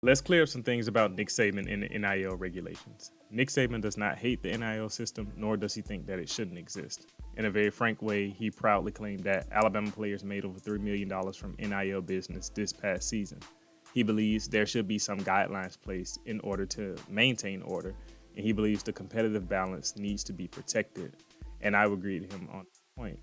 Let's clear up some things about Nick Saban and the NIL regulations. Nick Saban does not hate the NIL system, nor does he think that it shouldn't exist. In a very frank way, he proudly claimed that Alabama players made over $3 million from NIL business this past season. He believes there should be some guidelines placed in order to maintain order, and he believes the competitive balance needs to be protected. And I would agree to him on that point.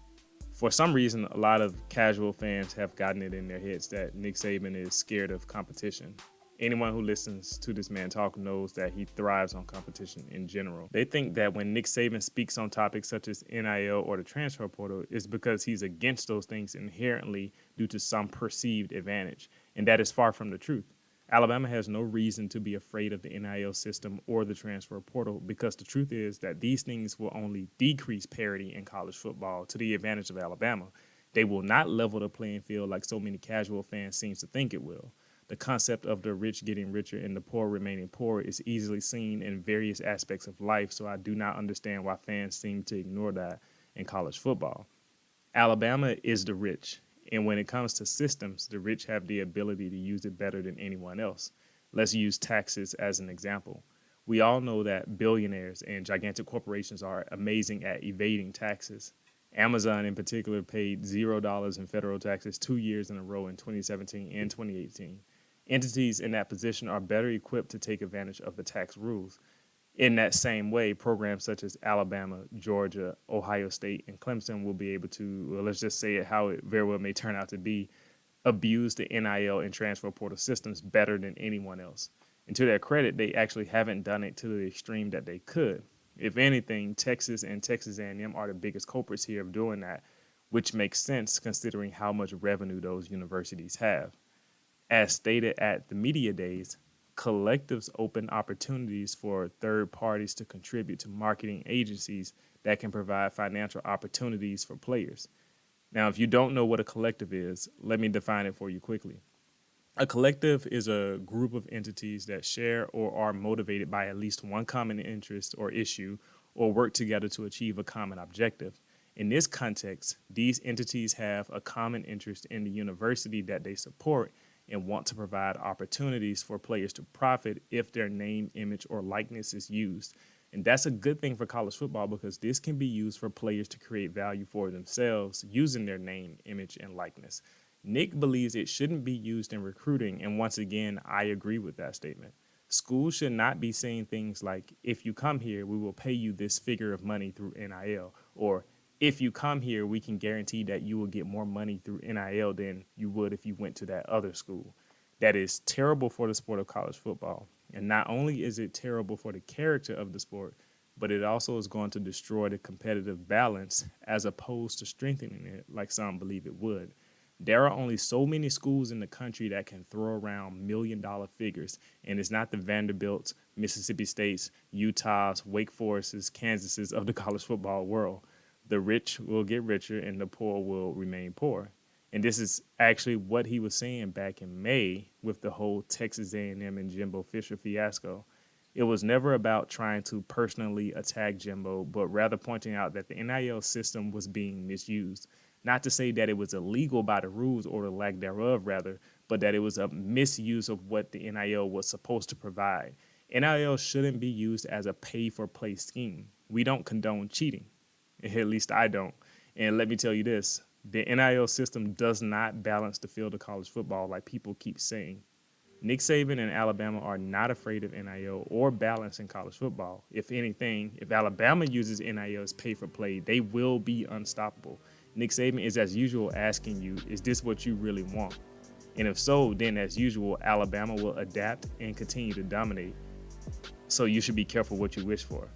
For some reason, a lot of casual fans have gotten it in their heads that Nick Saban is scared of competition. Anyone who listens to this man talk knows that he thrives on competition in general. They think that when Nick Saban speaks on topics such as NIL or the transfer portal, it's because he's against those things inherently due to some perceived advantage. And that is far from the truth. Alabama has no reason to be afraid of the NIL system or the transfer portal because the truth is that these things will only decrease parity in college football to the advantage of Alabama. They will not level the playing field like so many casual fans seem to think it will. The concept of the rich getting richer and the poor remaining poor is easily seen in various aspects of life, so I do not understand why fans seem to ignore that in college football. Alabama is the rich, and when it comes to systems, the rich have the ability to use it better than anyone else. Let's use taxes as an example. We all know that billionaires and gigantic corporations are amazing at evading taxes. Amazon, in particular, paid $0 in federal taxes 2 years in a row in 2017 and 2018. Entities in that position are better equipped to take advantage of the tax rules. In that same way, programs such as Alabama, Georgia, Ohio State, and Clemson will be able to, well, let's just say it how it very well may turn out to be, abuse the NIL and transfer portal systems better than anyone else. And to their credit, they actually haven't done it to the extreme that they could. If anything, Texas and Texas A&M are the biggest culprits here of doing that, which makes sense considering how much revenue those universities have. As stated at the media days, collectives open opportunities for third parties to contribute to marketing agencies that can provide financial opportunities for players. Now, if you don't know what a collective is, let me define it for you quickly. A collective is a group of entities that share or are motivated by at least one common interest or issue or work together to achieve a common objective. In this context, these entities have a common interest in the university that they support and want to provide opportunities for players to profit if their name, image, or likeness is used. And that's a good thing for college football because this can be used for players to create value for themselves using their name, image, and likeness. Nick believes it shouldn't be used in recruiting, and once again, I agree with that statement. Schools should not be saying things like, if you come here, we will pay you this figure of money through NIL, or if you come here, we can guarantee that you will get more money through NIL than you would if you went to that other school. That is terrible for the sport of college football. And not only is it terrible for the character of the sport, but it also is going to destroy the competitive balance as opposed to strengthening it like some believe it would. There are only so many schools in the country that can throw around $1 million figures, and it's not the Vanderbilts, Mississippi States, Utahs, Wake Forests, Kansases of the college football world. The rich will get richer and the poor will remain poor. And this is actually what he was saying back in May with the whole Texas A&M and Jimbo Fisher fiasco. It was never about trying to personally attack Jimbo, but rather pointing out that the NIL system was being misused. Not to say that it was illegal by the rules or the lack thereof, rather, but that it was a misuse of what the NIL was supposed to provide. NIL shouldn't be used as a pay-for-play scheme. We don't condone cheating. At least I don't. And let me tell you this, the NIL system does not balance the field of college football like people keep saying. Nick Saban and Alabama are not afraid of NIL or balance in college football. If anything, if Alabama uses NIL as pay for play, they will be unstoppable. Nick Saban is, as usual, asking you, is this what you really want? And if so, then as usual, Alabama will adapt and continue to dominate. So you should be careful what you wish for.